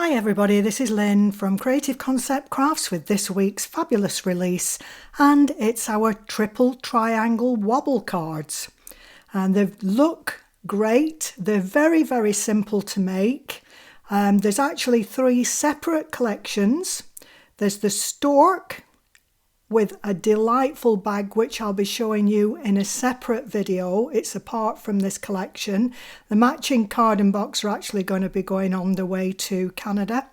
Hi everybody, this is Lynn from Creative Concept Crafts with this week's fabulous release, and it's our triple triangle wobble cards. And they look great, they're very simple to make. There's actually 3 separate collections. There's the stork with a delightful bag which I'll be showing you in a separate video. It's apart from this collection. The matching card and box are actually going to be going on the way to Canada.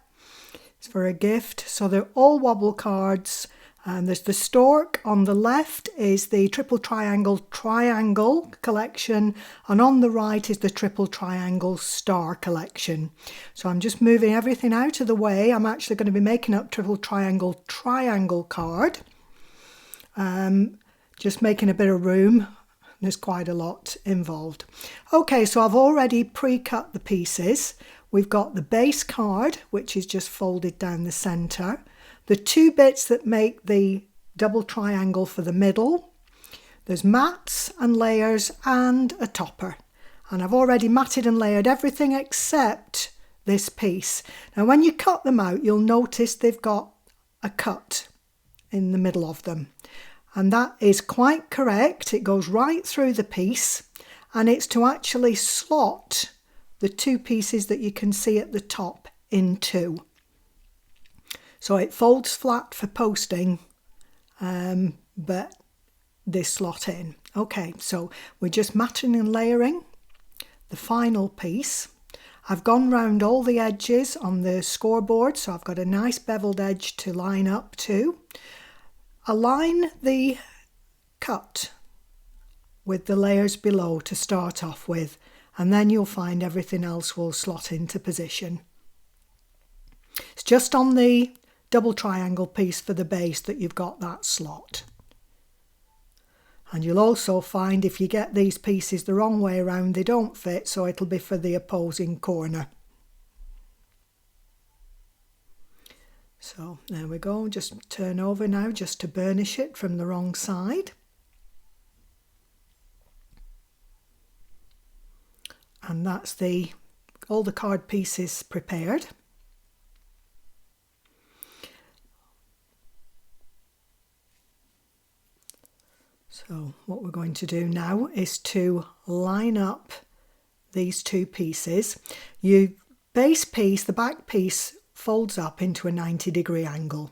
It's for a gift. So they're all wobble cards. And there's the stork. On the left is the triple triangle collection, and on the right is the triple triangle star collection. So I'm just moving everything out of the way. I'm actually going to be making up triple triangle card. Just making a bit of room. There's quite a lot involved. Okay, so I've already pre-cut the pieces. We've got the base card, which is just folded down the centre. The 2 bits that make the double triangle for the middle. There's mats and layers and a topper. And I've already matted and layered everything except this piece. Now when you cut them out, you'll notice they've got a cut in the middle of them. And that is quite correct. It goes right through the piece, and it's to actually slot the 2 pieces that you can see at the top in 2. So it folds flat for posting, but they slot in. Okay, so we're just matting and layering the final piece. I've gone round all the edges on the scoreboard, so I've got a nice beveled edge to line up to. Align the cut with the layers below to start off with, and then you'll find everything else will slot into position. It's just on the double triangle piece for the base that you've got that slot. And you'll also find if you get these pieces the wrong way around, they don't fit, so it'll be for the opposing corner. So there we go, just turn over now just to burnish it from the wrong side. And that's all the card pieces prepared. So what we're going to do now is to line up these 2 pieces. Your base piece, the back piece, folds up into a 90-degree angle,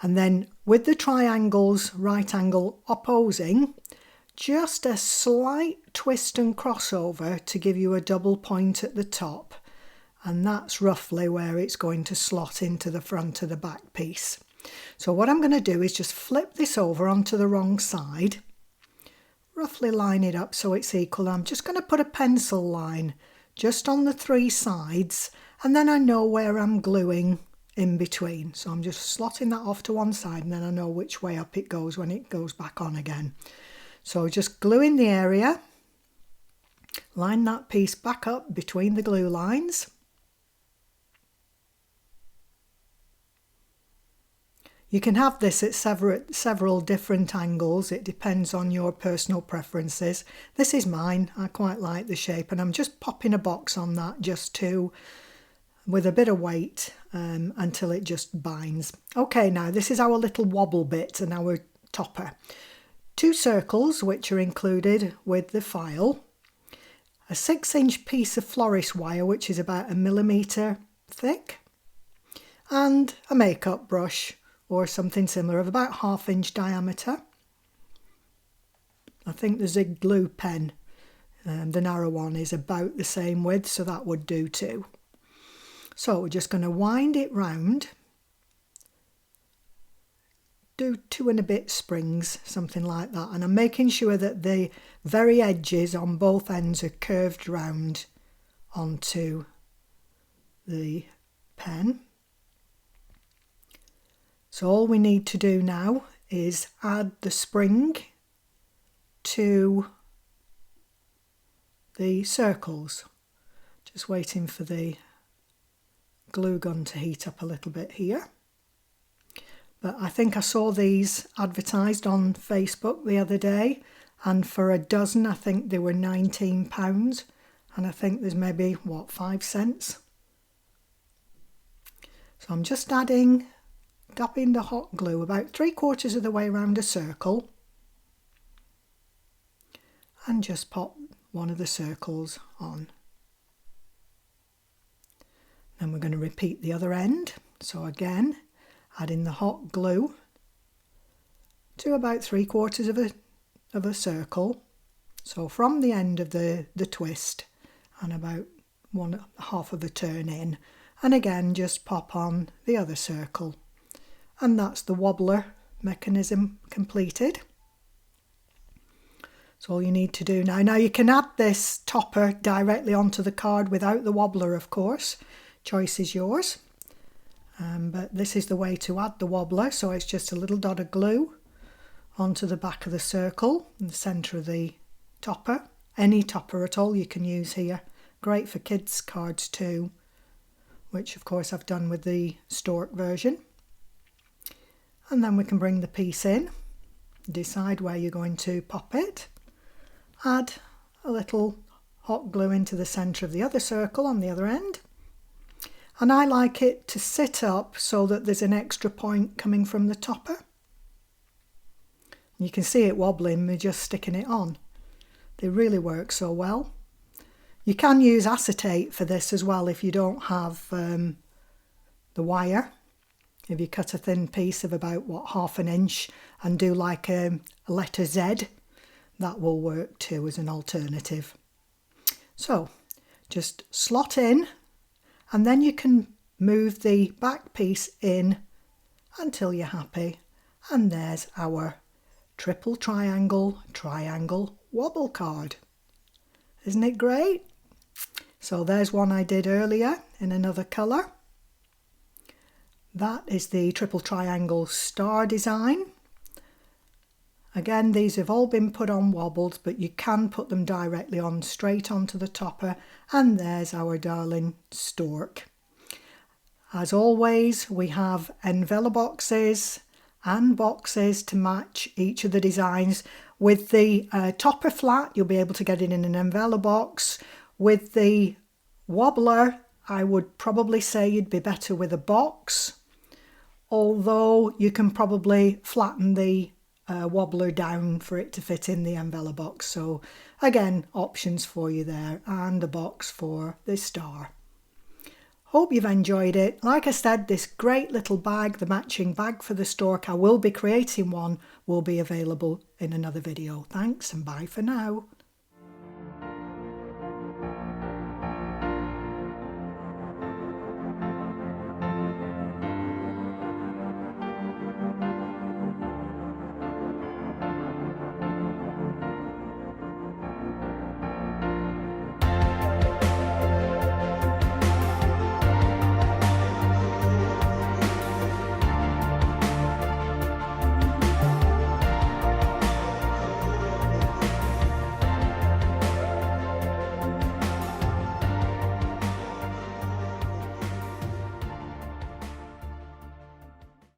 and then with the triangles right angle opposing, just a slight twist and crossover to give you a double point at the top, and that's roughly where it's going to slot into the front of the back piece. So what I'm going to do is just flip this over onto the wrong side, roughly line it up so it's equal. I'm just going to put a pencil line just on the 3 sides, and then I know where I'm gluing in between. So I'm just slotting that off to one side, and then I know which way up it goes when it goes back on again. So just glue in the area, line that piece back up between the glue lines. You can have this at several different angles. It depends on your personal preferences. This is mine. I quite like the shape, and I'm just popping a box on that just with a bit of weight until it just binds. Okay, now this is our little wobble bit and our topper. 2 circles which are included with the file. A 6-inch piece of florist wire which is about 1 millimetre thick. And a makeup brush or something similar of about 1/2 inch diameter. I think the zig glue pen, the narrow one, is about the same width, so that would do too. So we're just going to wind it round, do 2 and a bit springs, something like that, and I'm making sure that the very edges on both ends are curved round onto the pen. So all we need to do now is add the spring to the circles. Just waiting for the glue gun to heat up a little bit here. But I think I saw these advertised on Facebook the other day, and for a dozen I think they were £19, and I think there's maybe, 5 cents? So I'm just dabbing the hot glue about 3/4 of the way around a circle, and just pop one of the circles on. Then we're going to repeat the other end. So again, adding the hot glue to about 3/4 of a circle. So from the end of the twist and about 1/2 of a turn in, and again just pop on the other circle. And that's the wobbler mechanism completed. So all you need to do now. Now you can add this topper directly onto the card without the wobbler, of course. Choice is yours. But this is the way to add the wobbler. So it's just a little dot of glue onto the back of the circle in the centre of the topper. Any topper at all you can use here. Great for kids' cards too, which of course I've done with the stork version. And then we can bring the piece in, decide where you're going to pop it, add a little hot glue into the centre of the other circle on the other end. And I like it to sit up so that there's an extra point coming from the topper. You can see it wobbling, we're just sticking it on. They really work so well. You can use acetate for this as well if you don't have the wire. If you cut a thin piece of about, 1/2 inch and do like a letter Z, that will work too as an alternative. So just slot in, and then you can move the back piece in until you're happy. And there's our triple triangle wobble card. Isn't it great? So there's one I did earlier in another colour. That is the triple triangle star design. Again, these have all been put on wobbles, but you can put them directly on, straight onto the topper. And there's our darling stork. As always, we have envelope boxes and boxes to match each of the designs. With the topper flat, you'll be able to get it in an envelope box. With the wobbler, I would probably say you'd be better with a box, although you can probably flatten the wobbler down for it to fit in the envelope box. So again, options for you there, and a box for the star. Hope you've enjoyed it. Like I said, this great little bag, the matching bag for the stork, I will be creating one, will be available in another video. Thanks and bye for now.